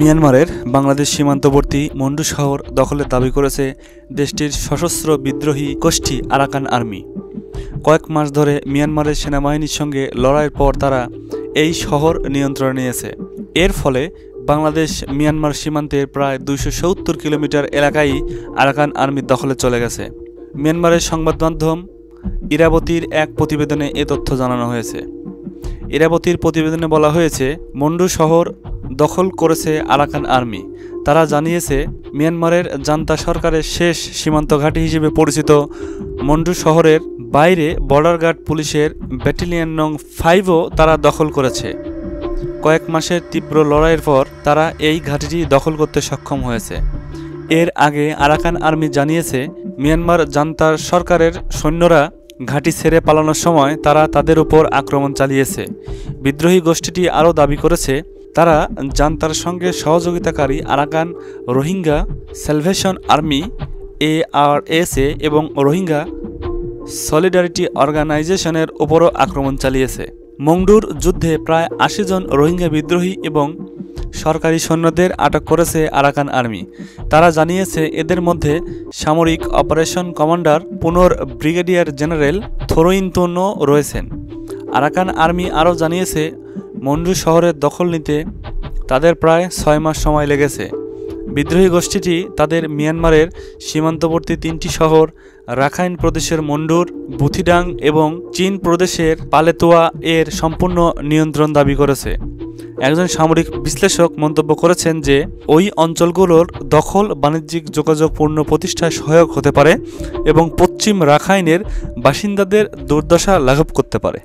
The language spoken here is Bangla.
মিয়ানমারের বাংলাদেশ সীমান্তবর্তী মন্ডু শহর দখলের দাবি করেছে দেশটির সশস্ত্র বিদ্রোহী গোষ্ঠী আরাকান আর্মি। কয়েক মাস ধরে মিয়ানমারের সেনাবাহিনীর সঙ্গে লড়াইয়ের পর তারা এই শহর নিয়ন্ত্রণে নিয়েছে। এর ফলে বাংলাদেশ মিয়ানমার সীমান্তের প্রায় 270 কিলোমিটার এলাকাই আরাকান আর্মির দখলে চলে গেছে। মিয়ানমারের সংবাদ মাধ্যম ইরাবতীর এক প্রতিবেদনে এ তথ্য জানানো হয়েছে। ইরাবতীর প্রতিবেদনে বলা হয়েছে, মন্ডু শহর দখল করেছে আরাকান আর্মি। তারা জানিয়েছে, মিয়ানমারের জান্তা সরকারের শেষ সীমান্ত ঘাঁটি হিসেবে পরিচিত মন্ডু শহরের বাইরে বর্ডার গার্ড পুলিশের ব্যাটালিয়ন নং 5ও তারা দখল করেছে। কয়েক মাসের তীব্র লড়াইয়ের পর তারা এই ঘাঁটিটি দখল করতে সক্ষম হয়েছে। এর আগে আরাকান আর্মি জানিয়েছে, মিয়ানমার জান্তা সরকারের সৈন্যরা ঘাঁটি ছেড়ে পালানোর সময় তারা তাদের উপর আক্রমণ চালিয়েছে। বিদ্রোহী গোষ্ঠীটি আরও দাবি করেছে, তারা জান্তার সঙ্গে সহযোগিতাকারী Arakan Rohingya Salvation Army ARSA এবং রোহিঙ্গা সলিডারিটি অর্গানাইজেশনের উপরও আক্রমণ চালিয়েছে। মংডুর যুদ্ধে প্রায় 80 জন রোহিঙ্গা বিদ্রোহী এবং সরকারি সৈন্যদের আটক করেছে আরাকান আর্মি। তারা জানিয়েছে, এদের মধ্যে সামরিক অপারেশন কমান্ডার পুনর ব্রিগেডিয়ার জেনারেল থোরইনতোনও রয়েছেন। আরাকান আর্মি আরও জানিয়েছে, মন্ডু শহরের দখল নিতে তাদের প্রায় 6 মাস সময় লেগেছে। বিদ্রোহী গোষ্ঠীটি তাদের মিয়ানমারের সীমান্তবর্তী 3টি শহর রাখাইন প্রদেশের মন্ডুর, বুথিডাং এবং চীন প্রদেশের পালেতোয়া এর সম্পূর্ণ নিয়ন্ত্রণ দাবি করেছে। একজন সামরিক বিশ্লেষক মন্তব্য করেছেন যে ওই অঞ্চলগুলোর দখল বাণিজ্যিক যোগাযোগ পূর্ণ প্রতিষ্ঠায় সহায়ক হতে পারে এবং পশ্চিম রাখাইনের বাসিন্দাদের দুর্দশা লাঘব করতে পারে।